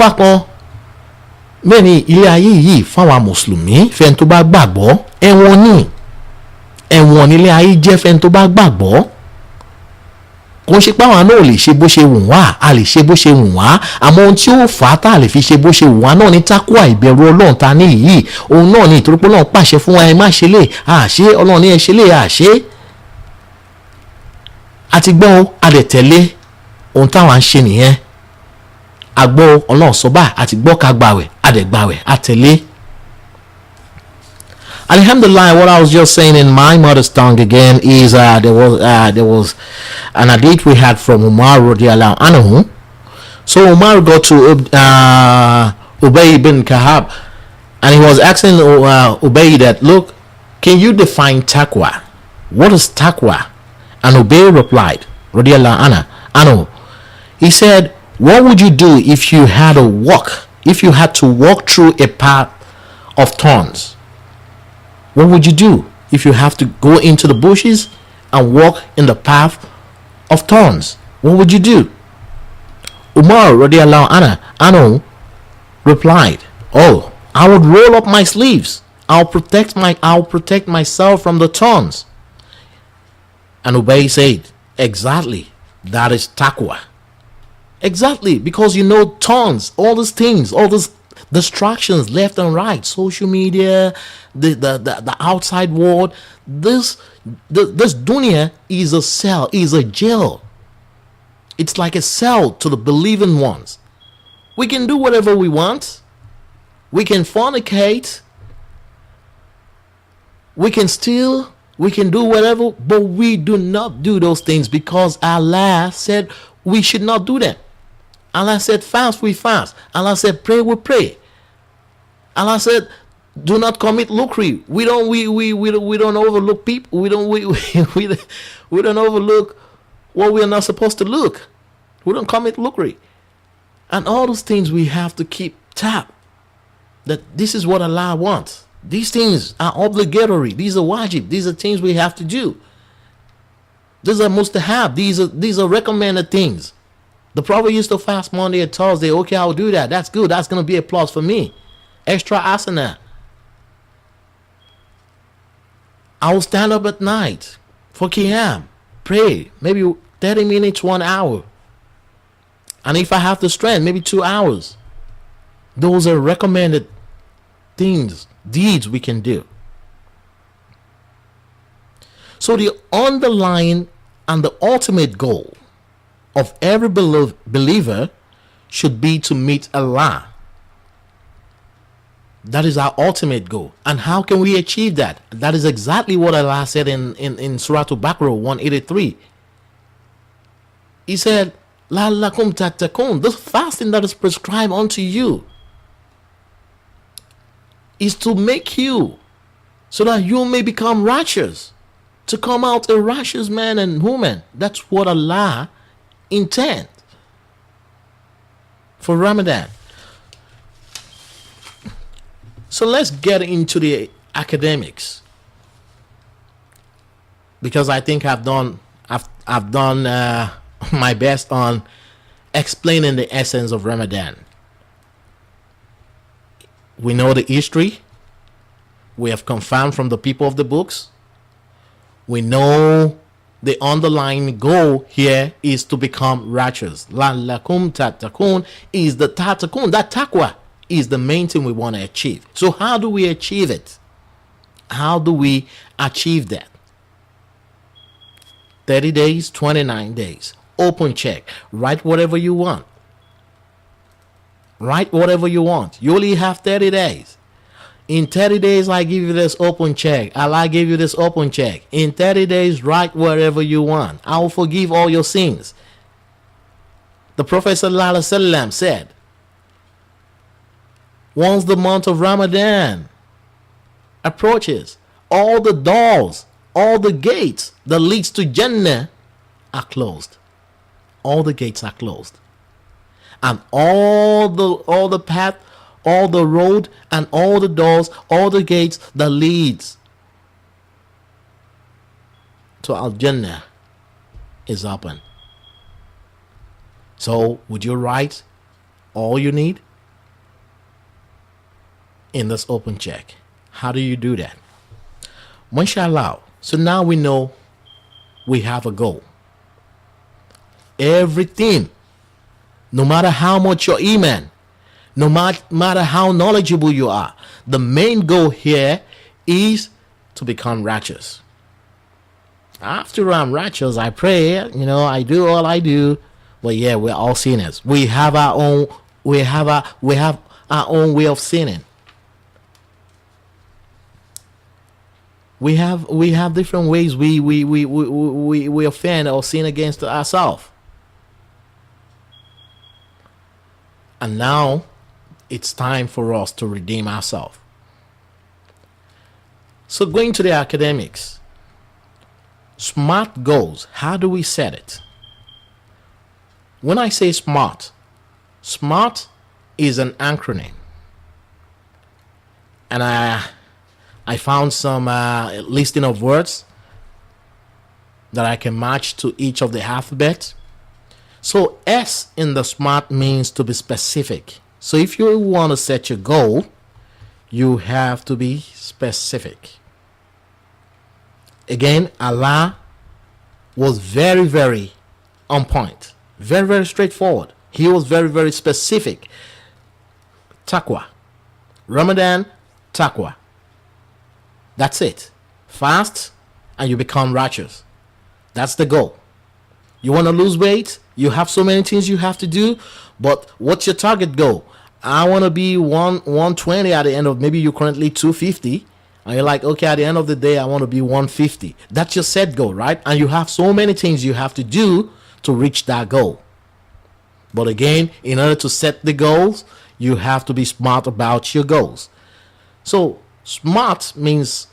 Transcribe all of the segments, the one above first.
fapọ̀ bẹ́ẹ̀ ni ilé ayé yìí fáwọn mùsùlùmí fẹ́ni tó bá gbàgbọ́ ẹ̀wọ̀n nílé ayé jẹ́ fẹ́ni tó bá gbàgbọ́. kò ṣe pé àwọn náà ò lè ṣe bó ṣe wù wá, a lè ṣe bó ṣe wù wá, àmọ́ ohun tí ó fà á tá a lè fi ṣe bó ṣe wù wá náà ní tákùwà ìbẹ̀rù ọlọ́run ta ní yìí. òun náà ní ìtorí pé ọlọ́run pàṣẹ fún wa ẹ má ṣe lè àṣẹ, ọlọ́run ní ẹ ṣe lè àṣẹ. àti gbọ́ adẹ̀tẹ̀lé ohun táwọn ń ṣe nìyẹn. àgbọ̀ ọlọ́run sọ bá àti gbọ́ ká gbàwẹ̀ adẹ̀gbàwẹ̀ àtẹ̀lé. Alhamdulillah, what I was just saying in my mother's tongue again is there was an hadith we had from Umar radiallahu anhu. So Umar got to Ubay bin Kahab and he was asking Ubay that, look, can you define taqwa? What is taqwa? And Ubay replied radiallahu anhu, he said, what would you do if you had to walk through a path of thorns? What would you do if you have to go into the bushes and walk in the path of thorns? What would you do? Umar radiallahu anhu replied, oh, I would roll up my sleeves. I'll protect myself from the thorns. And Ubay said, exactly, that is taqwa. Exactly, because you know thorns, all these things, all these distractions left and right, social media, the outside world. This dunya is a cell, is a jail. It's like a cell to the believing ones. We can do whatever we want. We can fornicate. We can steal. We can do whatever, but we do not do those things because Allah said we should not do them. Allah said fast, we fast. Allah said pray, we pray. Allah said, "Do not commit lucre." We don't overlook people. We don't overlook what we are not supposed to look. We don't commit lucre, and all those things we have to keep tap. That this is what Allah wants. These things are obligatory. These are wajib. These are things we have to do. These are mustahab. These are recommended things. The Prophet used to fast Monday and Thursday. Okay, I'll do that. That's good. That's going to be a plus for me. Extra asana. I will stand up at night for Qiyam. Pray. Maybe 30 minutes, 1 hour. And if I have the strength, maybe 2 hours. Those are recommended things, deeds we can do. So the underlying and the ultimate goal of every believer should be to meet Allah. That is our ultimate goal. And how can we achieve that? That is exactly what Allah said in Surah Al-Baqarah 183. He said, لَعَلَّكُمْ تَتَّقُونَ. This fasting that is prescribed unto you is to make you so that you may become righteous, to come out a righteous man and woman. That's what Allah intends for Ramadan. So let's get into the academics, because I think I've done my best on explaining the essence of Ramadan. We know the history. We have confirmed from the people of the books. We know the underlying goal here is to become righteous. La'allakum tattaqun is the tattaqun. That taqwa is the main thing we want to achieve. So how do we achieve it? How do we achieve that? 30 days, 29 days. Open check. Write whatever you want. Write whatever you want. You only have 30 days. In 30 days, I give you this open check. Allah give you this open check. In 30 days, write whatever you want. I will forgive all your sins. The Prophet ﷺ said, once the month of Ramadan approaches, all the doors, all the gates that leads to Jannah are closed. All the gates are closed. And all the path, all the road, and all the doors, all the gates that leads to Al-Jannah is open. So would you write all you need? in this open check. How do you do that? Mashallah. So now we know we have a goal. Everything, no matter how much your iman, no matter how knowledgeable you are, the main goal here is to become righteous. After I'm righteous, I pray, I do all I do. But yeah, we're all sinners. We have our own way of sinning. We have different ways we offend or sin against ourselves. And now it's time for us to redeem ourselves. So going to the academics, SMART goals, how do we set it? When I say SMART is an acronym. And I found some listing of words that I can match to each of the alphabet. So S in the SMART means to be specific. So if you want to set your goal, you have to be specific. Again, Allah was very, very on point. Very, very straightforward. He was very, very specific. Taqwa. Ramadan, taqwa. That's it. Fast and you become righteous. That's the goal. You want to lose weight? You have so many things you have to do. But what's your target goal? I want to be 120 at the end of, maybe you're currently 250. And you're like, okay, at the end of the day, I want to be 150. That's your set goal, right? And you have so many things you have to do to reach that goal. But again, in order to set the goals, you have to be smart about your goals. So SMART means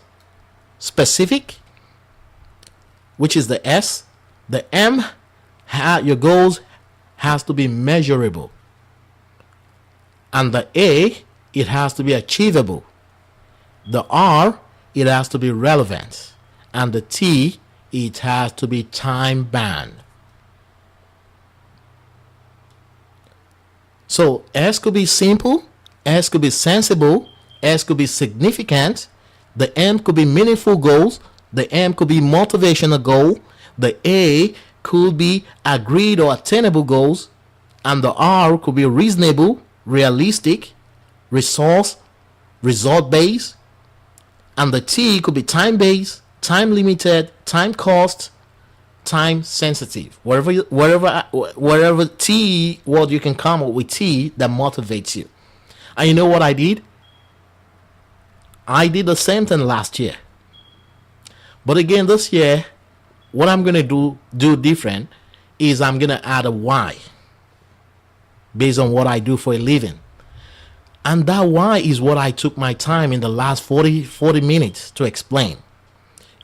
specific, which is the S. The M, your goals has to be measurable. And the A, it has to be achievable. The R, it has to be relevant. And the T, it has to be time bound. So S could be simple, S could be sensible, S could be significant, the M could be meaningful goals, the M could be motivational goal, the A could be agreed or attainable goals, and the R could be reasonable, realistic, result based, and the T could be time based, time limited, time cost, time sensitive. Wherever T word you can come up with T that motivates you. And you know what I did? I did the same thing last year. But again, this year, what I'm going to do different is I'm going to add a Y based on what I do for a living. And that why is what I took my time in the last 40 minutes to explain.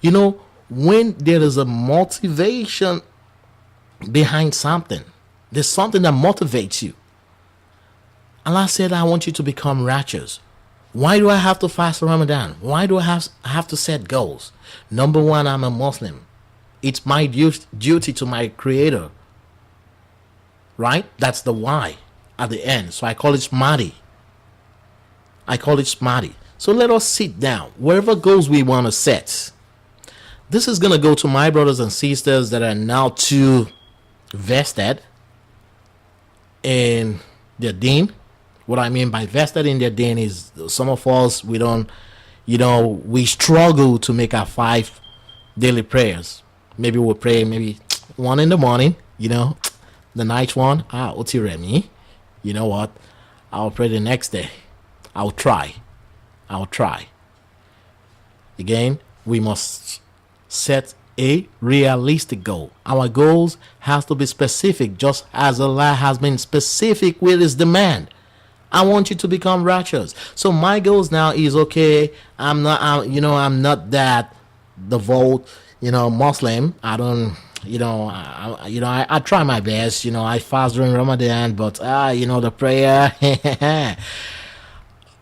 You know, when there is a motivation behind something, there's something that motivates you. Allah said, I want you to become righteous. Why do I have to fast Ramadan? Why do I have to set goals? Number one, I'm a Muslim. It's my duty to my Creator. Right? That's the why at the end. So I call it smarty. So let us sit down. Wherever goals we want to set. This is going to go to my brothers and sisters that are now too vested in their deen. What I mean by vested in their deen is some of us, we don't, we struggle to make our 5 daily prayers. Maybe we'll pray maybe 1 in the morning, the night one. Utiremi. You know what? I'll pray the next day. I'll try. Again, we must set a realistic goal. Our goals has to be specific, just as Allah has been specific with His demand. I want you to become righteous. So my goals now is okay. I'm not that devout, Muslim. I don't, I try my best. I fast during Ramadan, but the prayer.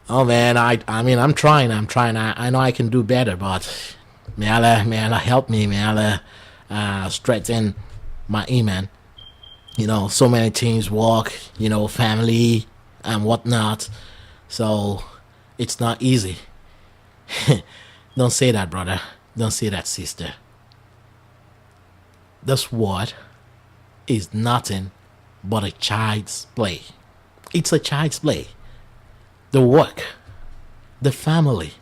Oh man, I'm trying. I know I can do better, but may Allah help me. May Allah strengthen my iman. So many things, work, family and whatnot. So It's not easy. Don't say that, brother. Don't say that, sister. This word is nothing but a child's play. It's a child's play. The work, the family,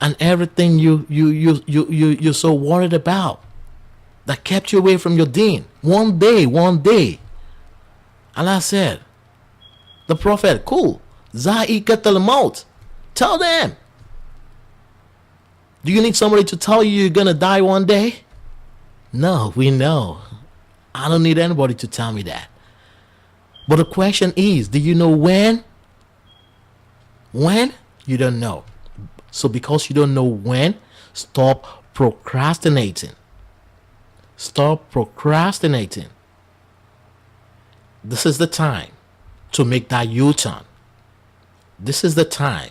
and everything you're so worried about that kept you away from your deen. One day. Allah said, the Prophet, cool, Za'iqat al-Maut. Tell them. Do you need somebody to tell you you're gonna die one day? No, we know. I don't need anybody to tell me that. But the question is, do you know when? When? You don't know. So because you don't know when, stop procrastinating. Stop procrastinating. This is the time to make that U-turn. This is the time.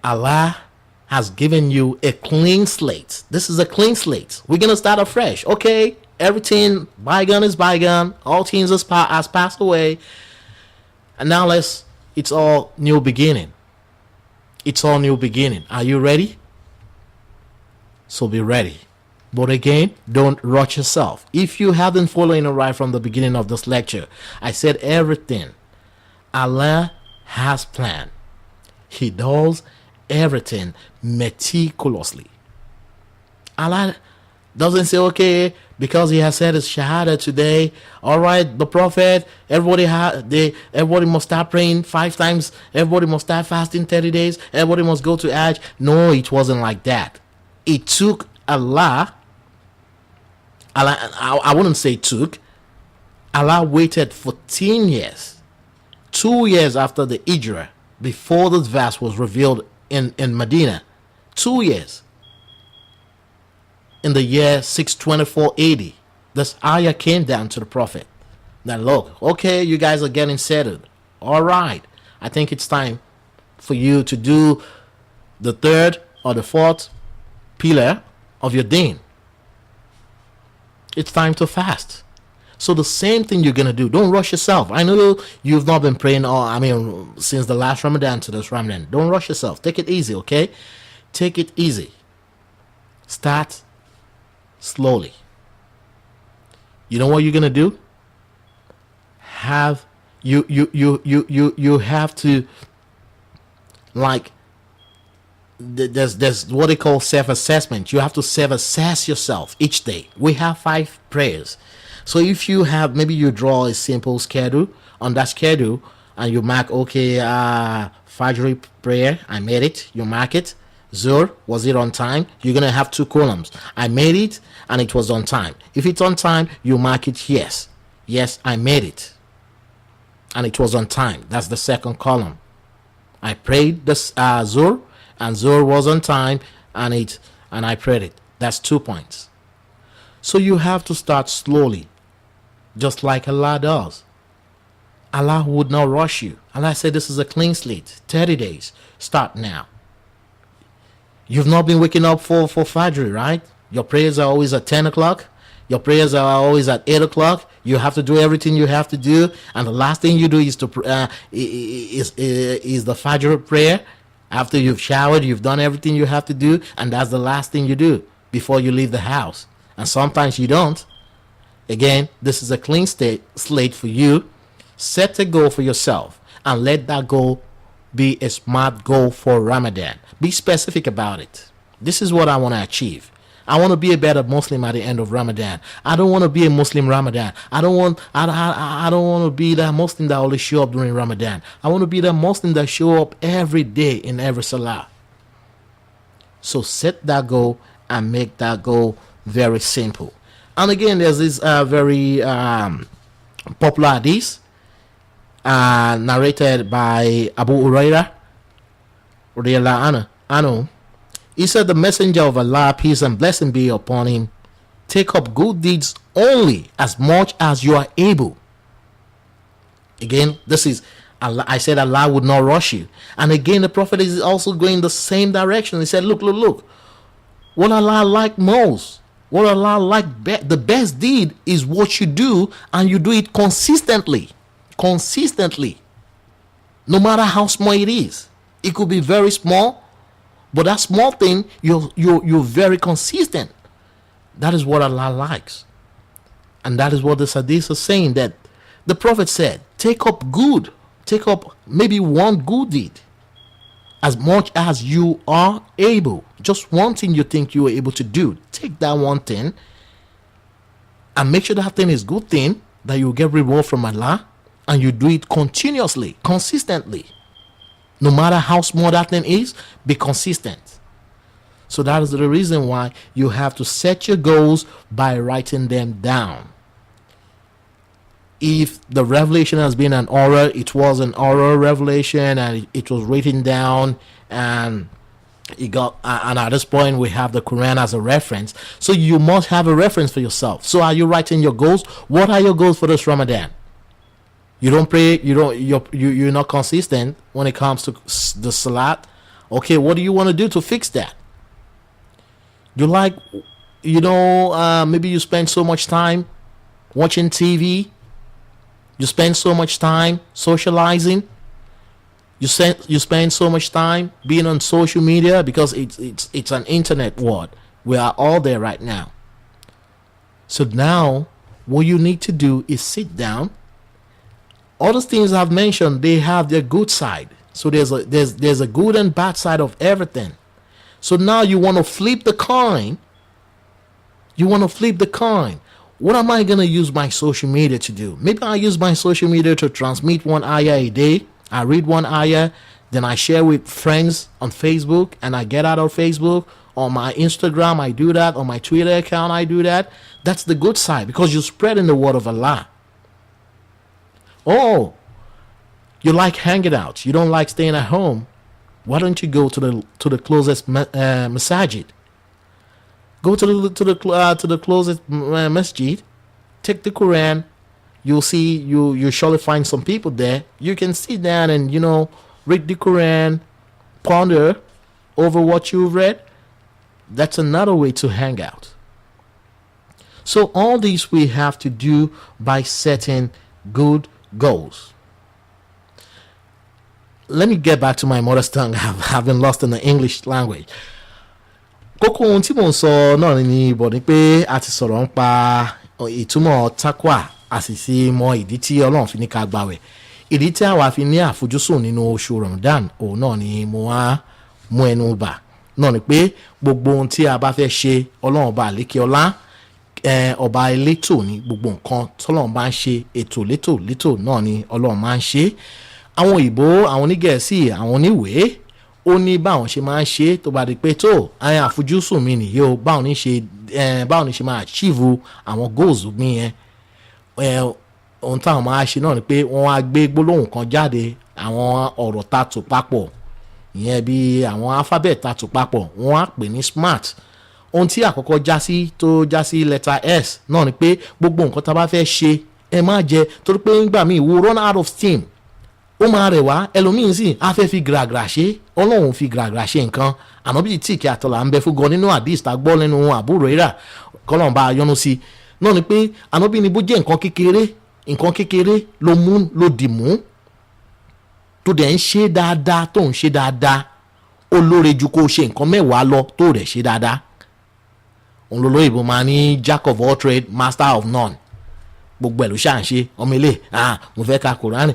Allah has given you a clean slate. This is a clean slate. We're going to start afresh. Okay, everything, bygone is bygone. All things has passed away. And now it's all new beginning. It's all new beginning. Are you ready? So be ready. But again, don't rush yourself. If you haven't followed it right from the beginning of this lecture, I said everything Allah has planned. He does everything meticulously. Allah doesn't say, okay, because he has said his shahada today, all right, the Prophet, everybody must start praying 5 times, everybody must start fasting 30 days, everybody must go to Hajj. No, it wasn't like that. It took Allah, I wouldn't say took, Allah waited 14 years, 2 years after the Hijrah, before this verse was revealed in Medina. 2 years. In the year 624 AD, this ayah came down to the Prophet. Now look, okay, you guys are getting settled. All right, I think it's time for you to do the 3rd or the 4th pillar of your deen. It's time to fast. So the same thing you're going to do. Don't rush yourself. I know you've not been praying since the last Ramadan to this Ramadan. Don't rush yourself. Take it easy, okay? Take it easy. Start slowly. You know what you're going to do? You have to, like, there's what they call self-assessment. You have to self-assess yourself each day. We have 5 prayers. So if you have, maybe you draw a simple schedule. On that schedule, and you mark, okay, Fajr prayer, I made it. You mark it. Zuhr, was it on time? You're going to have 2 columns. I made it, and it was on time. If it's on time, you mark it yes. Yes, I made it, and it was on time. That's the second column. I prayed this Zuhr, and Zuhr was on time, and I prayed it. That's 2 points. So you have to start slowly, just like Allah does. Allah would not rush you. Allah said this is a clean slate. 30 days. Start now. You've not been waking up for Fajr, right? Your prayers are always at 10 o'clock. Your prayers are always at 8 o'clock. You have to do everything you have to do. And the last thing you do is is the Fajr prayer. After you've showered, you've done everything you have to do. And that's the last thing you do before you leave the house. And sometimes you don't. Again, this is a clean slate for you. Set a goal for yourself and let that goal be a smart goal for Ramadan. Be specific about it. This is what I want to achieve. I want to be a better Muslim at the end of Ramadan. I don't want to be a Muslim Ramadan. I don't want to be that Muslim that only show up during Ramadan. I want to be that Muslim that show up every day in every salah. So set that goal and make that goal very simple. And again, there's this very popular hadith narrated by Abu Hurairah radiyallahu anhu. He said, the messenger of Allah, peace and blessing be upon him, take up good deeds only as much as you are able. Again, this is Allah. I said Allah would not rush you. And again, the Prophet is also going the same direction. He said, look. What Allah like most, what Allah like the best deed is what you do, and you do it consistently. No matter how small it is. It could be very small, but that small thing, you're very consistent. That is what Allah likes. And that is what the Hadith is saying, that the Prophet said, take up maybe one good deed, as much as you are able. Just one thing you think you are able to do, take that one thing and make sure that thing is good thing, that you get reward from Allah, and you do it continuously, consistently. No matter how small that thing is, be consistent. So that is the reason why you have to set your goals by writing them down. If the revelation has been an oral, it was an oral revelation, and it was written down, and and at this point we have the Quran as a reference. So you must have a reference for yourself. So are you writing your goals? What are your goals for this Ramadan? You don't pray, you're not consistent when it comes to the salat. Okay, what do you want to do to fix that? Maybe you spend so much time watching TV. You spend so much time socializing. You spend so much time being on social media, because it's an internet world. We are all there right now. So now what you need to do is sit down. All those things I've mentioned, they have their good side. So there's a good and bad side of everything. So now you want to flip the coin. What am I going to use my social media to do? Maybe I use my social media to transmit one ayah a day. I read one ayah, then I share with friends on Facebook, and I get out of Facebook. On my Instagram, I do that. On my Twitter account, I do that. That's the good side, because you're spreading the word of Allah. Oh, you like hanging out. You don't like staying at home. Why don't you go to the closest masajid? Go to the closest masjid. Take the Quran. You'll see, you surely find some people there. You can sit down and read the Quran, ponder over what you've read. That's another way to hang out. So all these we have to do by setting good goals. Let me get back to my mother tongue. I've been lost in the English language. Kókó ohun tí mò ń sọ náà ni bọ̀ ni pé a ti sọ̀rọ̀ nípa ìtumọ̀ takwa, a sì sì mọ ìdí tí Ọlọ́run fi ní ká gbààwẹ̀. Ìdí tí àwa fi ní àfojúsùn nínú oṣù Ramadan, òun náà ni mo wá mú ẹnu bà. Náà ni pé gbogbo ohun tí a bá fẹ́ ṣe, Ọlọ́run ọba àlékè ọlá, ọba elétò ní gbogbo nǹkan tọ́lọ́run bá ń ṣe, ètò létò náà ni Ọlọ́run máa ń ṣe. Àwọn òyìnbó, àwọn onígẹ̀ẹ́sì, àwọn oníwèé, ó ní báwọn ṣe máa ń ṣe tó bá di pé tó àyàn àfojúsùn mi nìyí o, báwọn ní ṣe máa achieve àwọn goals mi yẹn. Ohun táwọn máa ṣe náà ni pé wọ́n á gbé gbólóhùn kan jáde, àwọn ọ̀rọ̀ tá tò papọ̀, ìyẹn bí àwọn alphabet tá tò papọ̀, wọ́n á pè ní smart. Ohun tí àkọ́kọ́ já sí letter S náà ni pé gbogbo nǹkan tá bá fẹ́ ṣe ẹ má jẹ, torí pé nígbà míì we run out of steam. Ó máa rẹ̀ wá, ẹlòmíín sì á fẹ́ fi gàràgàrà ṣe. Ọlọ́run fi gàràgàrà ṣe nǹkan. Ànábì tí kí àtọ̀là ń bẹ fún gan nínú hadith tá gbọ́ lẹ́nu Abu Hurairah, kọ́lọ́run bá yọ́nú sí. Náà ni pé ànábì ni bó jẹ́ nǹkan kékeré ló dì mú tó dẹ̀ ń ṣe dáadáa, tó ń ṣe dáadáa, ó lóore ju kó ṣe nǹkan mẹ́wàá lọ tó rẹ̀ ṣe dáadáa. Òun ló lóyìnbó máa ní jack of all trade, master of none. Gbogbo ẹ̀ ló ṣà ń ṣe. Ọmọ ilé mo fẹ́ ka kùránì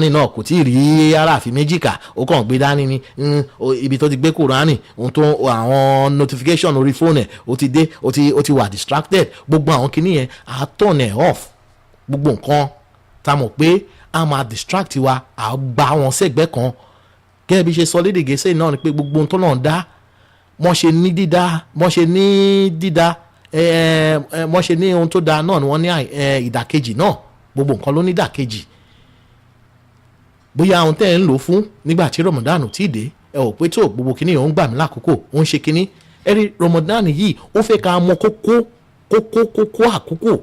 náà kò tí ì rí aráàfin méjì kà, ó kàn gbé dání ni. Ibi tó ti gbé kùránì, ohun tó àwọn notification orí fóònù ẹ̀ ó ti dé, ó ti wà distracted. Gbogbo àwọn kinní yẹn á turn ẹ̀ off. Gbogbo nǹkan tá mọ̀ pé a máa distract wa, à gba wọn sẹ́gbẹ́ kan. Gẹ́gẹ́ bí ṣe sọ lédè Gẹ̀ẹ́sì náà ni pé gbogbo ohun tó náà dá, wọ́n ṣe ní ohun tó dáa náà ni wọ́n ní ìdàkejì náà. Gbogbo nǹkan ló ní ìdàkejì. Bóyá ohun tẹ́ ń lò fún nígbà tí Ramadan ti dé, ẹ ò pé tó gbogbo kinní òun gbà mí lákòókò, ó ń ṣe kinní. Ẹ̀rí Ramadan yìí ó fẹ́ ká mọ kókó àkókò.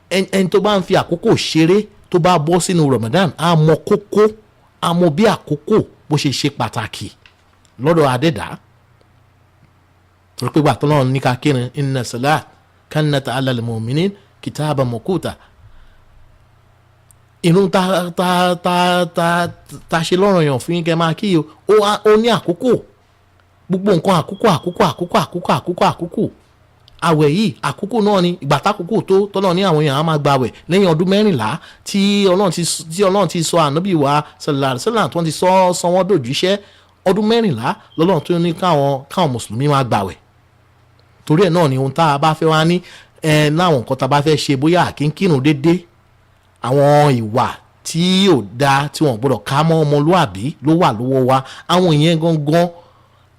Ẹni tó bá ń fi àkókò ṣeré, tó bá bọ́ sínú Ramadan, á mọ kókó, á mọ bí àkókò bó ṣe pàtàkì lọ́dọ̀ Adẹ́dàá. Torí pé gbàtọ́ náà ní ká kírun, inna salat kanat ala al-mu'minin kitaban mawquta. irun ta ṣe lọ́rọ̀ yàn fún yín kẹ́ máa kí ó ní àkókò, gbogbo nǹkan àkókò. Àwẹ̀ yìí àkókò náà ni, ìgbà tákòókò tó tọ́lọ́ ní àwọn èèyàn á máa gba àwẹ̀ lẹ́yìn ọdún 14 tí Ọlọ́run ti sọ ànábì wa sallallahu alaihi wasallam tó ti sọ wọ́n dòjíṣẹ́. Ọdún 14 lọ́lọ́run tó ní káwọn mùsùlùmí máa gbàwẹ̀. Torí ẹ̀ náà ni ohun tá a bá fẹ́ wá ní láwọn nǹkan tá a bá fẹ́ ṣe, bóyá àkínkírun dédé, àwọn ìwà tí ò dáa tí wọ́n gbọ́dọ̀ ká mọ́ ọmọlúàbí ló wà lọ́wọ́ wa, àwọn ìyẹn gangan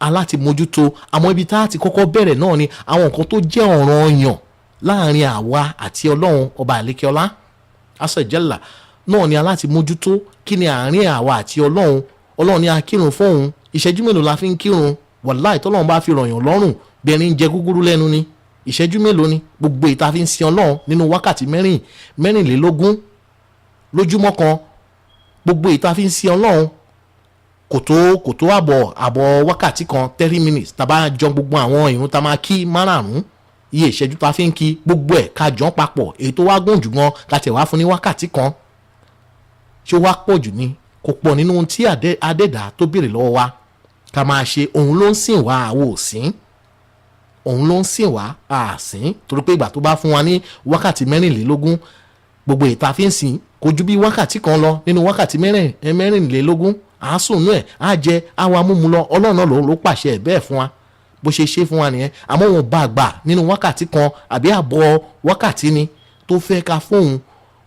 aláti mójútó. Àmọ́ ibi tá a ti kọ́kọ́ bẹ̀rẹ̀ náà ni àwọn nǹkan tó jẹ́ ọ̀ranyàn láàrin àwa àti Ọlọ́run ọba àlékẹ́ọlá asẹ̀jẹ́là náà ni aláti mójútó. Kí ni àárín àwa àti Ọlọ́run ní a kírun fóun, ìṣẹ́jú mélòó la fi ń kírun? Wàláì tọ́lọ́run bá fi rọ̀yàn lọ́rùn bí ẹni ń jẹ gúgúrú lẹ́nu ni, ìṣẹ́jú mélòó ni gbogbo ìta fi ń sin Ọlọ́run nínú wákàtí 24 lójúmọ́ kan, gbogbo ìta fi ń sin Ọlọ́run kò tó àbọ̀ wákàtí kan 30 minutes. Tàbá jọ gbogbo àwọn ìrun tá máa kí márààrún, iye ìṣẹ́jú tá fi ń kí gbogbo ẹ̀ ká jọ papọ̀, èyí tó wá gùn jù gan ká tẹ̀ wá fún ní wákàtí kan. Ṣé ó wá pọ̀ jù ni? Kò pọ̀ nínú ohun tí adẹ́dà tó béèrè lọ́wọ́ wa ká máa ṣe. Òun ló ń sìn wá, àwa ò sìn. Òun ló ń sìn wá, àsìn. Torí pé ìgbà tó bá fún wa ní wákàtí 24, gbogbo ìta fi ń sìn kò ju bí wákàtí kan lọ nínú wákàtí 24. Àásùnú ẹ̀ á jẹ àwa múmu lọ. Ọlọ́run náà ló pàṣẹ ẹ̀ bẹ́ẹ̀ fún wa, bó ṣe fún wa nìyẹn. Àmọ́ wọn bá gbà nínú wákàtí kan àbí àbọ̀ wákàtí ni tó fẹ́ ka fóun.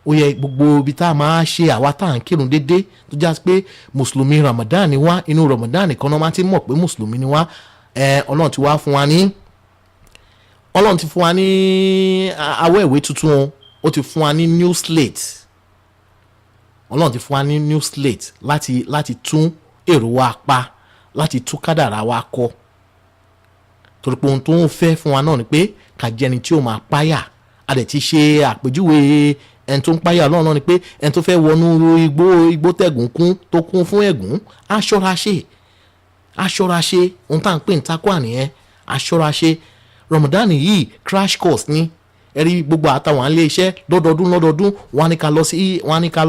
Ó yẹ gbogbo ibi tá a máa ṣe àwa tá à ń kírun dédé tó já pé mùsùlùmí Ramadan ni wá, inú Ramadan kan náà máa ti mọ̀ pé mùsùlùmí ni wá. Ọlọ́run ti fún wa ní awẹ́ ìwé tuntun, ó ti fún wa ní new slate. Ọlọ́run ti fún wa ní new slate láti tún èrò wa pa, láti tún kádàrá wa kọ. Torí pé ohun tó ń fẹ́ fún wa náà ni pé ká jẹ́ ẹni tí ó máa páyà. A dẹ̀ ti ṣe àpèjúwe ẹni tó ń páyà Ọlọ́run náà ni pé ẹni tó fẹ́ wọnú igbó tẹ̀gùn kún tó kún fún ẹ̀gún, á ṣọ́ra ṣe ohun tá à ń pè ní takwa nìyẹn, á ṣọ́ra ṣe. Ramadan yìí crash course ni. Ẹ̀rí gbogbo àtàwọn ilé iṣẹ́ lọ́dọọdún wọ́n ní ká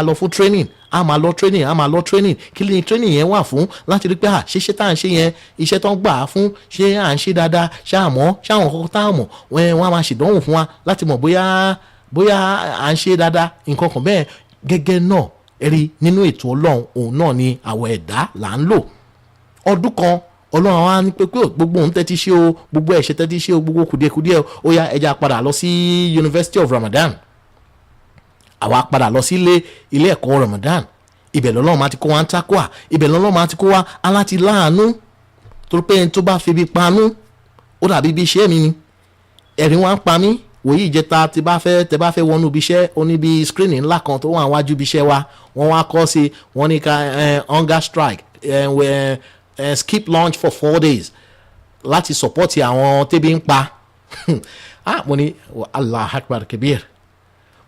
lọ fún training. A máa lọ training. Kí ni training yẹn wà fún? Láti rí pé ṣíṣe tá à ń ṣe yẹn, iṣẹ́ tó ń gbà á fún, ṣé à ń ṣe dáadáa, ṣáwọn kọ́kọ́ tá à mọ̀ wọ́n á máa ṣèdánwò fún wa láti mọ̀ bóyá à ń ṣe dáadáa, nǹkan kan bẹ́ẹ̀. Gẹ́gẹ́ náà ẹ̀rí nínú ètò Ọlọ́run, òun náà ni àwọn ẹ̀dá là ń lò. Ọdún kan Ọlọ́run wa ní pé gbogbo ohun tẹ́tí ṣe o, gbogbo ẹ̀ṣẹ̀ tẹ́tí ṣe o, gbogbo kùdìẹ̀kùdìẹ̀ ó yá ẹja padà lọ sí University of Ramadan. Àwa padà lọ sí ilé ẹ̀kọ́ Ramadan. Ibẹ̀ lọ́lọ́run máa ti kó wa ń takwa, ibẹ̀ lọ́lọ́run máa ti kó wa aláti láàánú. Torí pé ẹni tó bá febi panú ó dàbí bí iṣẹ́ mi ni. Ẹ̀rín wa ń pa mí. Wòye ìjẹta tẹ bá fẹ́ wọnú ibi iṣẹ́, ó ní bí screen ńlá kan tó wà wájú ibi iṣẹ́ wa. Wọ́n wá kọ́ sí, wọ́n ní ká hunger strike, skip lunch for 4 days láti support àwọn tẹ́bí ń pa. Mo ní Allah akbar kabir.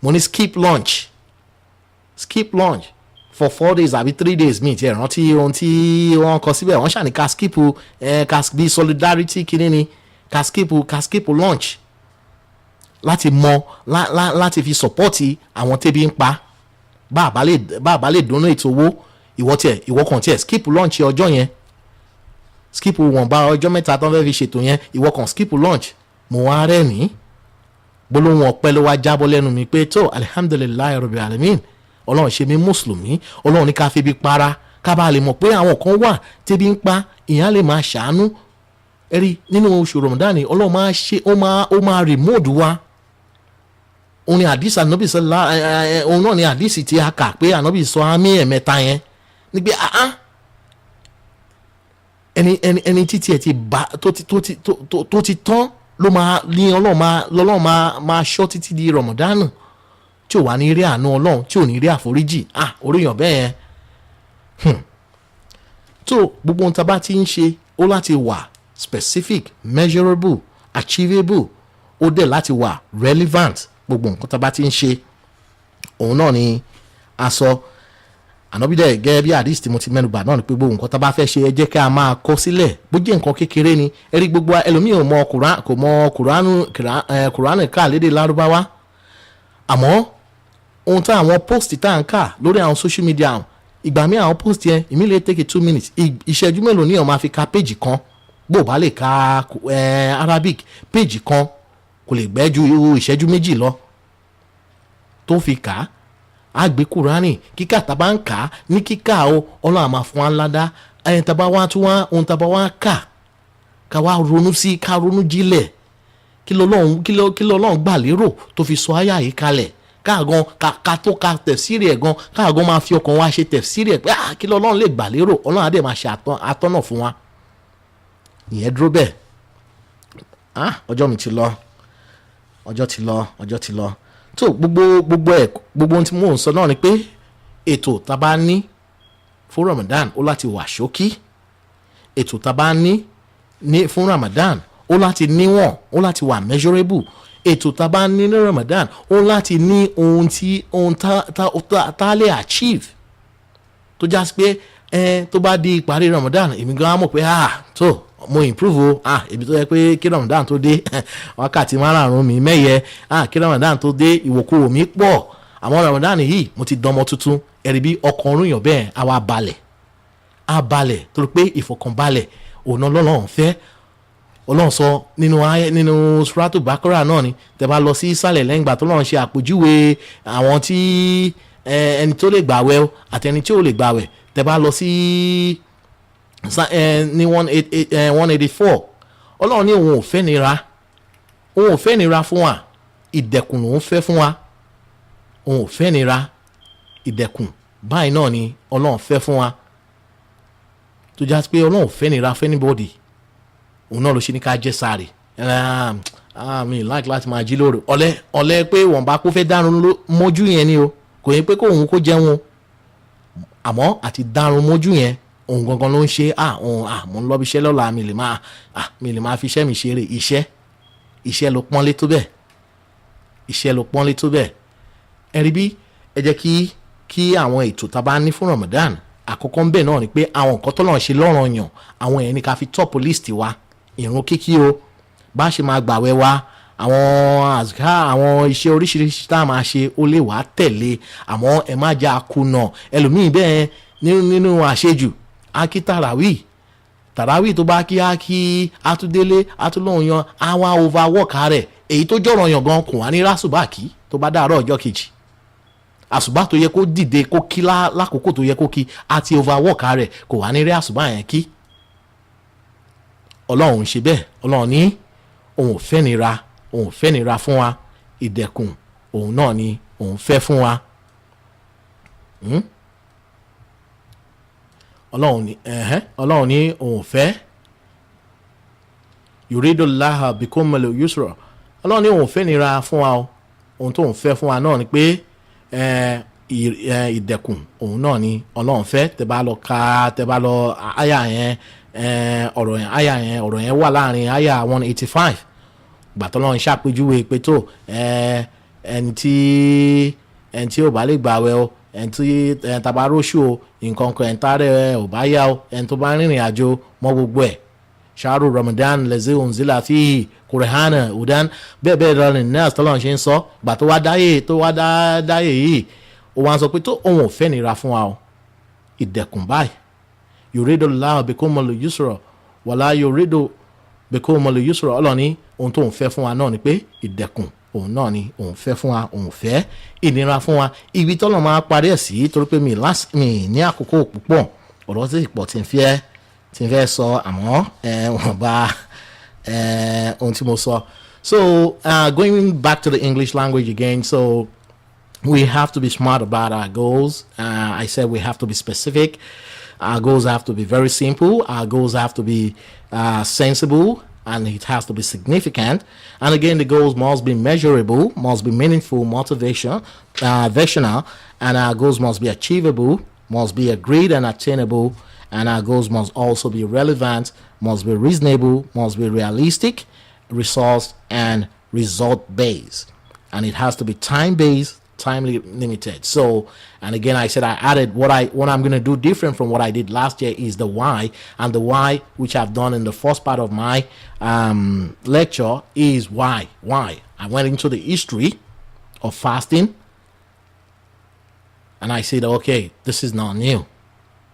Mo ní skip lunch for 4 days àbí 3 days mi ti rántí ohun tí wọ́n kọ síbẹ̀. Wọ́n ṣàní ká skip bí solidarity kìíní ni ká skip lunch láti láti fi support àwọn tẹ́bí ń pa. Bá a lè donate owó, ìwọ kan tiẹ̀ skip lunch ọjọ́ yẹn, skip wọn bá ọjọ́ mẹ́ta tó ń fẹ́ fi ṣètò yẹn, ìwọ kan skip lunch. Mo wá rẹ́rìn-ín, gbólóhùn ọpẹ́ ló wá jábọ́ lẹ́nu mi pé tó alhamdulilayi rabbil alamin, Ọlọ́run ṣe mí mùsùlùmí. Ọlọ́run ní ká fi bí para, ká bá lè mọ̀ pé àwọn kan wà tẹ́bí ń pa, ìyẹn lè máa ṣàánú. Ẹ̀rí nínú oṣù Ramadan Ọlọ́run máa ṣe ó máa remote wa. Òun ni àdìsí ànábì òun náà ni àdìsí tí a kà pé ànábì sọ àmì ẹ̀mẹ́ta yẹn ní pé ẹni títí ẹ̀ ti bá tó ti tán ló máa ní Ọlọ́run máa ṣọ́ títí di Ramadan tí ò wá ní rí àánú Ọlọ́run, tí ò ní rí àforíjì. Oríyàn bẹ́ẹ̀ yẹn. tó gbogbo ohun tá a bá ti ń ṣe ó láti wà specific, measurable, achievable, ó dẹ̀ láti wà relevant. Gbogbo nǹkan tá a bá ti ń ṣe òun náà ni a sọ. Ànábì dẹ̀ gẹ́gẹ́ bí àdìs tí mo ti mẹ́nubà náà ni pé gbogbo nǹkan tá a bá fẹ́ ṣe ẹ jẹ́ ká máa kọ sílẹ̀, bó jẹ́ nǹkan kékeré ni. Ẹ rí gbogbo ẹlòmíì kò mọ Kùránì ká lédè Lárúbáwá, àmọ́ ohun tá àwọn post tá à ń kà lórí àwọn social media ìgbà míì àwọn post yẹn ìmí lè take 2 minutes ìṣẹ́jú mélòó ni ó máa fi ka page kan bó o bá lè ka Arabic page kan kò lè gbẹ́ ju ìṣẹ́jú méjì lọ tó fi kà á àgbé kúránì kíkà tá a bá ń kà á ní kíkà o ọlọ́run àmà fún wa ńláda ẹ̀yìn tá a bá wá tún wá ohun tá a bá wá kà ká wá ronú sí ká ronú jílẹ̀ kí lọ́lọ́run gbà lérò tó fi sọ àyà yìí kalẹ̀ káàgan ká tó ka tẹ̀fsírì ẹ̀ gan káàgan máa fi ọkàn wa ṣe tẹ̀fsírì ẹ̀ pé kí lọ́lọ́run lè gbà lérò ọlọ́run àdé máa ṣe àtọ́nà fún wa ìyẹn dúró bẹ́ẹ̀ ọjọ́ mi ti lọ ọjọ́ ti lọ tó gbogbo ohun tí mò ń sọ náà ni pé ètò tá a bá ní fún Ramadan ó láti wà ṣókí ètò tá a bá ní fún Ramadan ó láti níwọ̀n ó láti wà measurable ètò tá a bá ní Ramadan ó láti ní ohun tá a lè achieve tó já sí pé tó bá di ìparí Ramadan èmi gan-an mọ̀ pé tó mo improve ibi tó yẹ pé kí Ramadan tó dé wákàtí márùn-ún mi mẹ́yẹ kí Ramadan tó dé ìwòkúwò mi pọ̀ àmọ́ Ramadan yìí mo ti dánmọ́ tuntun ẹ̀rí bí ọkàn ọ̀run yàn bẹ́ẹ̀ á balẹ̀ torí pé ìfọ̀kànbalẹ̀ òun Ọlọ́run fẹ́ Ọlọ́run sọ nínú suratu Bakara náà ni tẹ́ bá lọ sí ìsàlẹ̀ lẹ́yìn ìgbà tó lọ́run ṣe àpèjúwe àwọn tí ẹni tó lè gbàwẹ̀ àti ẹni tí ò lè gbàwẹ̀ tẹ́ bá lọ sí ní 184 Ọlọ́run ní òun ò fẹ́ nira fún wa ìdẹ̀kùn lòun fẹ́ fún wa òun ò fẹ́ nira ìdẹ̀kùn báyìí náà ni Ọlọ́run fẹ́ fún wa tó já sí pé Ọlọ́run ò fẹ́ nira fẹ́ anybody òun náà ló ṣe ní ká jẹ́ sáré mi like láti máa jí lóru ọ̀lẹ́ pé wọ́n bá kó fẹ́ dárun mójú yẹn ni o kò yẹ pé kóun kó jẹun àmọ́ àti dárun mójú yẹn òun gangan ló ń ṣe mo ń lọ bí iṣẹ́ lọ́la mi lè máa fi iṣẹ́ mi ṣeré iṣẹ́ ló pọ́nlé tó bẹ́ẹ̀ ẹ̀rí bí ẹ jẹ́ kí àwọn ètò tá a bá ní fún Ramadan àkọ́kọ́ ń bẹ̀ náà ni pé àwọn nǹkan tó lọ́n ṣe lọ́ranyàn àwọn èèyàn ní ká fi top list wa ìrun kíkí o bá ṣe máa gbàwẹ̀ wa àwọn azkar àwọn iṣẹ́ oríṣiríṣi tá a máa ṣe ó lè wá tẹ̀lé àmọ́ ẹ má já kùnà ẹlòmíì bẹ́ẹ̀ nínú àṣejù akí tàràwí tó bá kí atúndélé atúlóhùn yan àwa overwork rẹ̀ èyí tó jọ̀rọ̀ yàn gan kò wá ní rásùbà kí tó bá dàárọ̀ ọjọ́ kejì àsùbá tó yẹ kó dìde kó kí lákòókò tó yẹ kó kí àti overwork rẹ̀ kò wá ní rí àsùbá yẹn kí Ọlọ́run ń ṣe bẹ́ẹ̀ Ọlọ́run ní òun ò fẹ́ nira fún wa ìdẹ̀kùn òun náà ni òun fẹ́ fún wa Ọlọ́run ní òun ò fẹ́ yuridullahu bikumul yusra Ọlọ́run ní òun ò fẹ́ nira fún wa ohun tó òun fẹ́ fún wa náà ni pé ìdẹ̀kùn òun náà ni Ọlọ́run fẹ́ tẹ́ bá lọ àyà yẹn ọ̀rọ̀ yẹn wà láàrin àyà 185 gbàtọ́ lọ́run ṣàpèjúwe pé tó ẹni tí ò bá lè gbàwẹ̀ o ẹni tí tabaróṣù o nǹkan kan ẹni tààrẹ ò bá yá o ẹni tó bá rìnrìn àjò mọ́ gbogbo ẹ̀ ṣáàrù Ramadan lẹ́sẹ̀ òǹzílà fi kùrẹ̀hánà udan bẹ́ẹ̀ bẹ́ẹ̀ lọ́rin náà tọ́lọ́run ṣe ń sọ gbà tó wá dáyé yìí ó wá ń sọ pé tó òun ò fẹ́ nira fún wa o ìdẹ̀kùn báyìí yuridullahu bikumul yusra wala yuridu bikumul yusra ọlọ́ni ohun tó ń fẹ́ fún wa náà ni pé ìdẹ̀kùn òun náà ni òun fẹ́ fún wa òun fẹ́ ìnira fún wa ibi tọ́lọ́ máa parí ẹ̀ sí torí pé mi ní àkókò púpọ̀ ọ̀rọ̀ sì pọ̀ tí n fẹ́ sọ àmọ́ wọ́n bá ohun tí mo sọ. So going back to the English language again, so we have to be smart about our goals. I said we have to be specific. Our goals have to be very simple. Our goals have to be sensible, and it has to be significant. And again, the goals must be measurable, must be meaningful, motivational, and our goals must be achievable, must be agreed and attainable, and our goals must also be relevant, must be reasonable, must be realistic, resource and result based, and it has to be time based, timely limited. So, and again, I said I added what I'm going to do different from what I did last year is the why, and the why which I've done in the first part of my lecture is why I went into the history of fasting, And I said, okay, this is not new.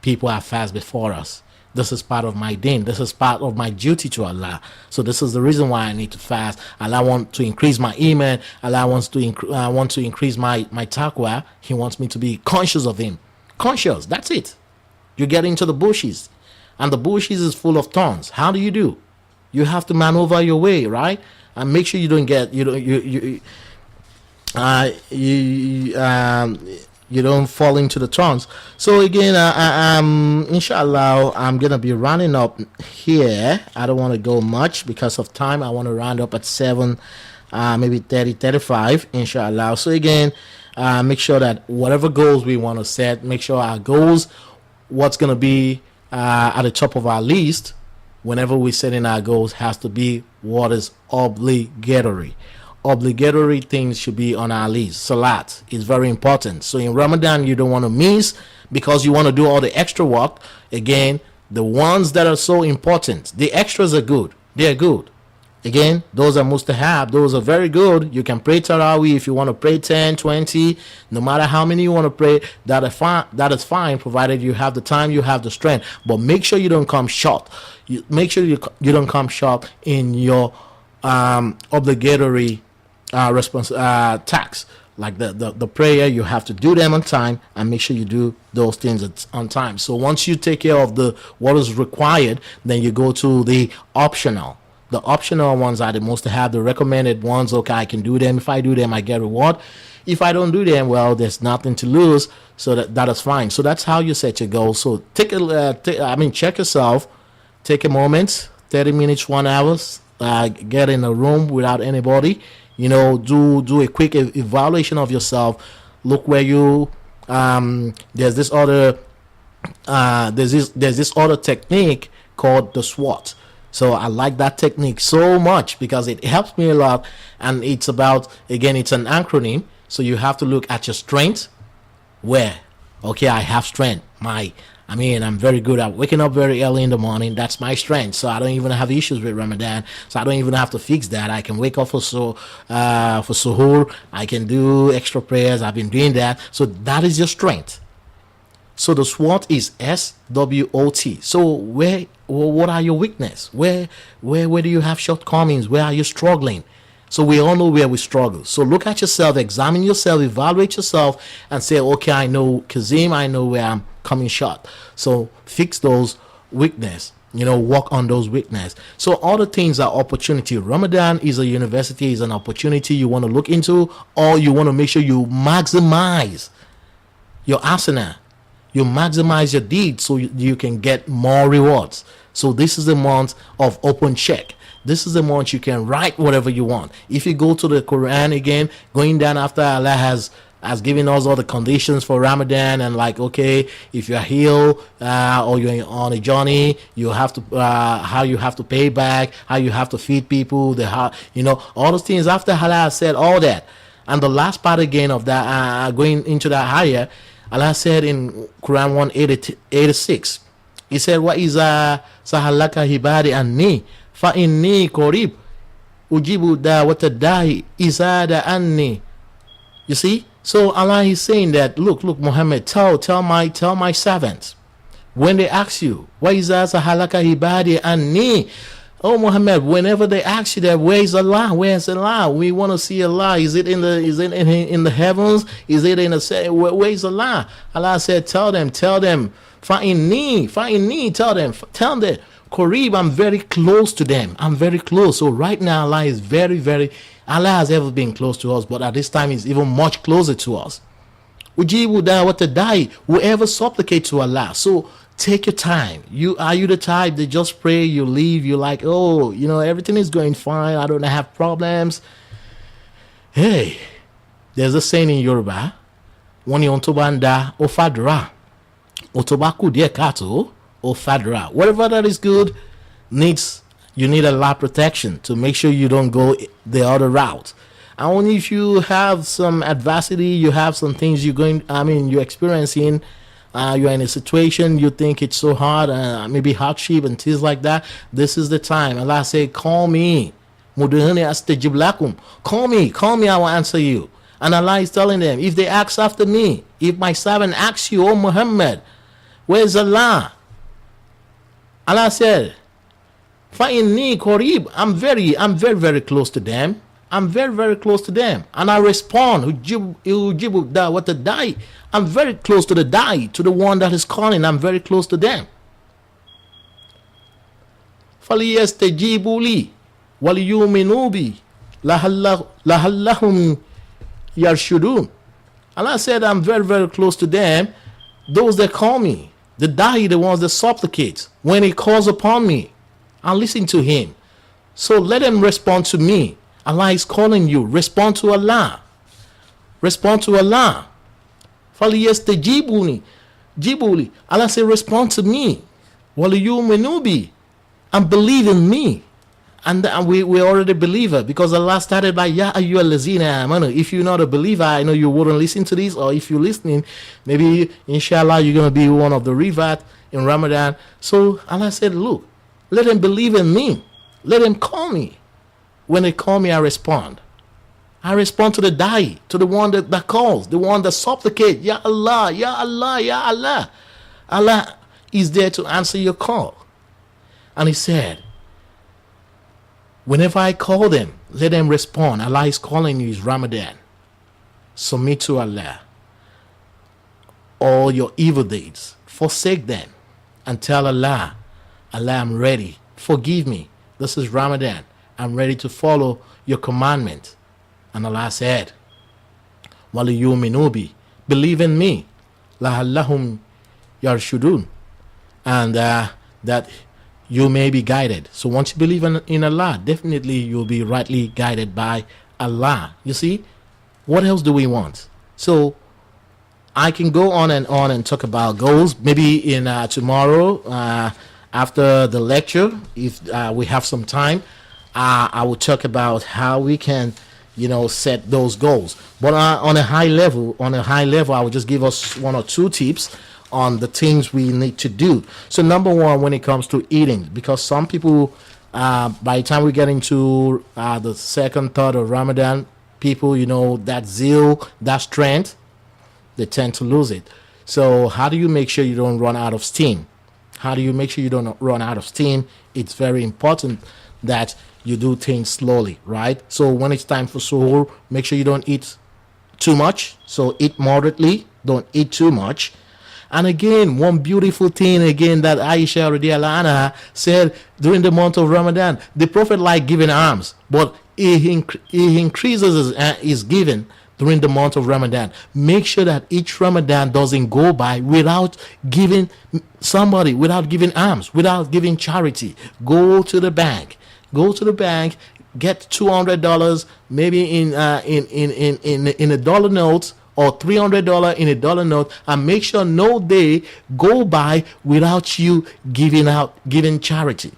People have fasted before us. This is part of my deen. This is part of my duty to Allah. So this is the reason why I need to fast. Allah wants to increase my iman. Allah wants to want to increase my taqwa. He wants me to be conscious of Him. Conscious. That's it. You get into the bushes, and the bushes is full of thorns. How do? You have to maneuver your way, right? And make sure you don't get you don't fall into the thorns. So again, inshallah, I'm gonna be rounding up here. I don't want to go much because of time. I want to round up at 7, maybe 30, 35, inshallah. So again, make sure that whatever goals we want to set, make sure our goals, what's gonna be at the top of our list whenever we're setting our goals, has to be what is obligatory. Obligatory things should be on our list. Salat is very important. So in Ramadan, you don't want to miss because you want to do all the extra work. Again, the ones that are so important, the extras are good. They're good. Again, those are mustahab. Those are very good. You can pray Taraweeh if you want to pray 10, 20, no matter how many you want to pray. That is fine, provided you have the time, you have the strength. But make sure you don't come short. Make sure you don't come short in your obligatory tax, like the prayer. You have to do them on time, and make sure you do those things on time. So once you take care of what is required, then you go to the optional. The optional ones are the most to have the recommended ones. Okay, I can do them. If I do them, I get reward. If I don't do them, well, there's nothing to lose. So that is fine. So that's how you set your goals. So check yourself. Take a moment, 30 minutes, 1 hour. Get in a room without anybody. Do a quick evaluation of yourself. Look where you there's this other technique called the SWOT. So I like that technique so much because it helps me a lot, and it's about, again, it's an acronym. So you have to look at your strength. Where, okay, I have strength. I'm very good at waking up very early in the morning. That's my strength. So I don't even have issues with Ramadan. So I don't even have to fix that. I can wake up for suhoor. I can do extra prayers. I've been doing that. So that is your strength. So the SWOT is SWOT. So what are your weakness? Where do you have shortcomings? Where are you struggling? So we all know where we struggle. So look at yourself, examine yourself, evaluate yourself, and say, okay, I know Kazim, I know where I'm coming short. So fix those weakness. Work on those weakness. So all the things are opportunity. Ramadan is a university, is an opportunity you want to look into, or you want to make sure you maximize your asana. You maximize your deeds so you can get more rewards. So this is the month of open check. This is the month you can write whatever you want. If you go to the Quran again, going down after Allah has given us all the conditions for Ramadan, and like, okay, if you're healed or you're on a journey, you have to how you have to pay back, how you have to feed people, all those things. After Allah has said all that, and the last part again of that, going into that higher, Allah said in Quran 186, He said, "Wa iza sahalaka hibadi anni fa inni qarib ujibu da'wata da'i izada anni." You see? So Allah is saying that, look, Muhammad, tell my servants, when they ask you, "Wa iza sahalaka hibadi anni," oh Muhammad, whenever they ask you that, where's Allah? Where's Allah? We want to see Allah. Is it in the heavens? Is it in the where's Allah? Allah said, tell them, fa'inni, tell them, Qarib, I'm very close to them. I'm very close. So right now Allah is very, very, Allah has ever been close to us, but at this time He's even much closer to us. Ujibu da'wata da'i, whoever supplicate to Allah. So take your time. Are you the type that just pray, you leave, you're like, oh, everything is going fine, I don't have problems? Hey, there's a saying in Yoruba, wọ́n ní ohun tó bá ń da ó fàdúrà, ohun tó bá kù díẹ̀ káàtó ó fàdúrà. Whatever that is good you need a lot of protection to make sure you don't go the other route. And only if you have some adversity, you have some things you're experiencing, you're in a situation you think it's so hard, maybe hardship and things like that, this is the time. Allah say, call me. Call me, I will answer you. And Allah is telling them, if they ask after me, if my servant asks you, O Muhammad, where's Allah? Allah said, فَإِنِّي قَرِيب. I'm very, very close to them. I'm very, very close to them. And I respond, ujibu da'wat ad-da'i. I'm very close to the da'i, to the one that is calling. I'm very close to them. فَلِيَسْتَجِيبُوا لِي وَلِيُؤْمِنُوا بِي لَعَلَّهُمْ يَرْشُدُونَ. Allah said, I'm very, very close to them, those that call me. The da'i, the ones that supplicate. When he calls upon me, I'll listen to him. So let them respond to me. Allah is calling you. Respond to Allah. Respond to Allah. فَلِيَسْتَجِيبُونِ جِبُولِ. Allah said, respond to me. وَلِيُؤْمِنُوا بِي. And believe in me. And we already believer, because Allah started by Ya ayyuhal lazina amanu. If you're not a believer, I know you wouldn't listen to this, or if you're listening, maybe inshallah you're gonna be one of the revert in Ramadan. So Allah said, look, let them believe in me. Let them call me. When they call me, I respond. I respond to the da'i, to the one that calls, the one that supplicates. Ya Allah, Ya Allah, Ya Allah. Allah is there to answer your call. And he said, whenever I call them, let them respond. Allah is calling you, is Ramadan. Submit to Allah. All your evil deeds, forsake them, and tell Allah, Allah, I'm ready. Forgive me. This is Ramadan. I'm ready to follow your commandment. And Allah said, وَلِيُؤْمِنُوا بِي. Believe in me. لَعَلَّهُمْ يَرْشُدُونَ. And that you may be guided. So once you believe in Allah, definitely you'll be rightly guided by Allah. You see, what else do we want? So I can go on and talk about goals. Maybe in tomorrow, after the lecture, if we have some time, I will talk about how we can, set those goals. But on a high level, I will just give us one or two tips on the things we need to do. So number one, when it comes to eating, because some people, by the time we get into the second, third of Ramadan, people, that zeal, that strength, they tend to lose it. So how do you make sure you don't run out of steam? How do you make sure you don't run out of steam? It's very important that you do things slowly, right? So when it's time for suhoor, make sure you don't eat too much. So eat moderately, don't eat too much. And again, one beautiful thing again that Aisha radiallahu anha said during the month of Ramadan, the Prophet liked giving alms, but he increases his giving during the month of Ramadan. Make sure that each Ramadan doesn't go by without giving somebody, without giving alms, without giving charity. Go to the bank, get $200 maybe in a dollar note, or $300 in a dollar note, and make sure no day go by without you giving charity.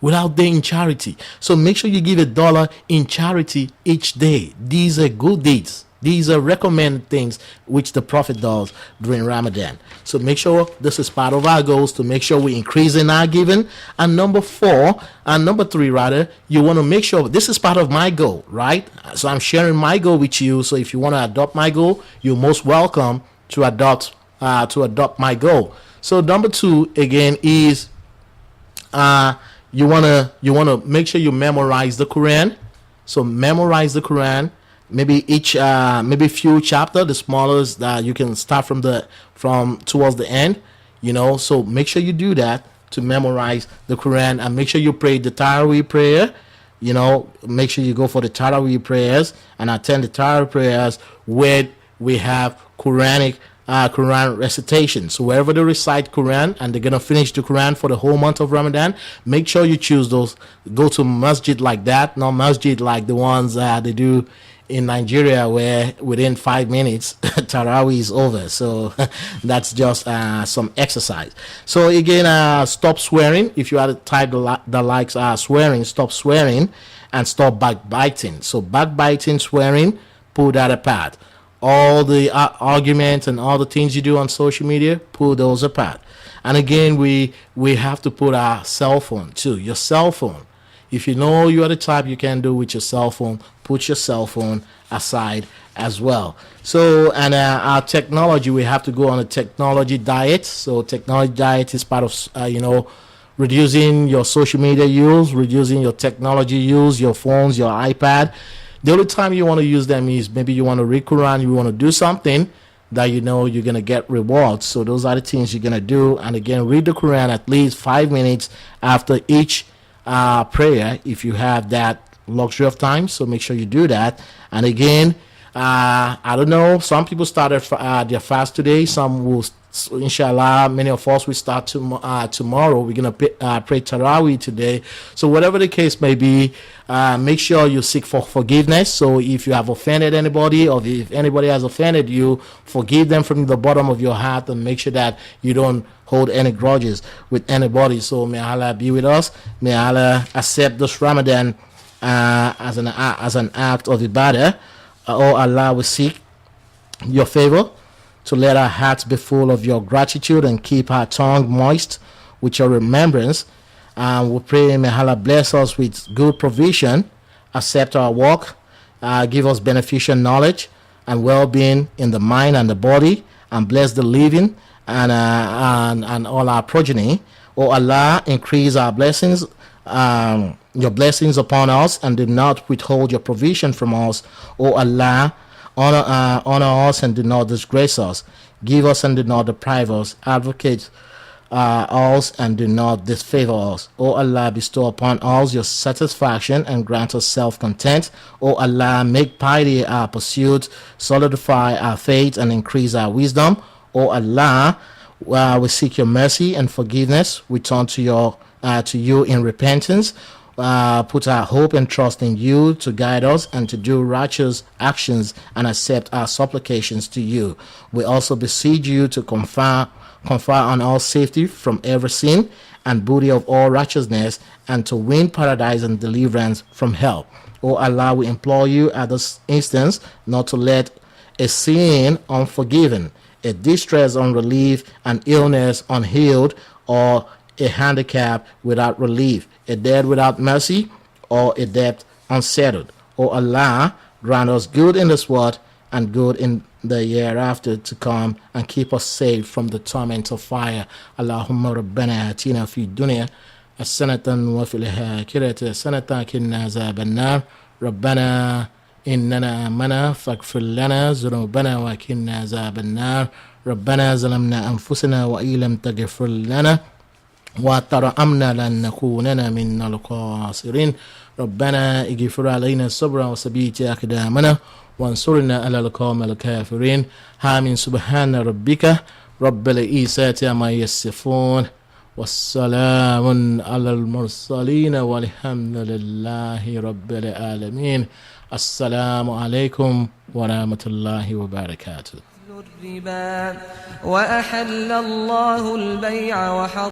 Without doing charity. So make sure you give $1 in charity each day. These are good deeds. These are recommended things which the Prophet does during Ramadan. So make sure this is part of our goals, to make sure we increase in our giving. And number three, you want to make sure this is part of my goal, right? So I'm sharing my goal with you. So if you want to adopt my goal, you're most welcome to adopt my goal. So number two again is you wanna make sure you memorize the Quran. So memorize the Quran. Maybe maybe few chapter, the smallest that you can start from towards the end, So make sure you do that to memorize the Quran, and make sure you pray the Taraweeh prayer. Make sure you go for the Taraweeh prayers and attend the Taraweeh prayers where we have Quranic Quran recitation. So wherever they recite Quran and they're gonna finish the Quran for the whole month of Ramadan, make sure you choose those. Go to masjid like that, not masjid like the ones they do in Nigeria, where within 5 minutes Taraweeh is over. So that's just some exercise. So again, stop swearing. If you are the type that likes swearing, stop swearing and stop backbiting. So backbiting, swearing, pull that apart. All the arguments and all the things you do on social media, pull those apart. And again, we have to put our cell phone too. Your cell phone. If you know you are the type you can do with your cell phone, put your cell phone aside as well. So, and our technology, we have to go on a technology diet. So technology diet is part of reducing your social media use, reducing your technology use, your phones, your iPad. The only time you want to use them is maybe you want to read Quran, you want to do something that you're going to get rewards. So those are the things you're going to do. And again, read the Quran at least 5 minutes after each prayer if you have that luxury of time. So make sure you do that. And again, I don't know, some people started their fast today. Some will, inshallah, many of us will start tomorrow. We're going to pray Taraweeh today. So whatever the case may be, make sure you seek for forgiveness. So if you have offended anybody, or if anybody has offended you, forgive them from the bottom of your heart, and make sure that you don't hold any grudges with anybody. So may Allah be with us. May Allah accept this Ramadan as an act of ibadah. Oh Allah, we seek your favor to let our hearts be full of your gratitude and keep our tongue moist with your remembrance. And we pray, may Allah bless us with good provision, accept our work, give us beneficial knowledge and well-being in the mind and the body, and bless the living and all our progeny. Oh Allah, increase our blessings, your blessings upon us, and do not withhold your provision from us. Oh Allah, honor us and do not disgrace us. Give us and do not deprive us. Advocate us and do not disfavor us. O Allah, bestow upon us your satisfaction and grant us self-content. O Allah, make piety our pursuit, solidify our faith and increase our wisdom. O Allah, we seek your mercy and forgiveness. We turn to you in repentance. Put our hope and trust in you to guide us and to do righteous actions and accept our supplications to you. We also beseech you to confer on us safety from every sin and booty of all righteousness, and to win paradise and deliverance from hell. O Allah, we implore you at this instance not to let a sin unforgiven, a distress unrelieved, an illness unhealed, or a handicap without relief, a debt without mercy, or a debt unsettled. O Allah, grant us good in this world and good in the year after to come, and keep us safe from the torment of fire. Allahumma rabbana atina fi dunya hasanatan wa fil akhirati hasanatan qina azaban nar. Rabbana innana amana faghfir lana dhunubana wa qina azaban nar. Rabbana zalamna anfusana wa illam taghfir lana وترحمنا لنكونن من الخاسرين. ربنا اغفر علينا الصبر وثبت أقدامنا وانصرنا على القوم الكافرين. آمين. سبحان ربك رب العزة عما يصفون والسلام على المرسلين والحمد لله رب العالمين. السلام عليكم ورحمة الله وبركاته. الربا وأحل الله البيع وحرم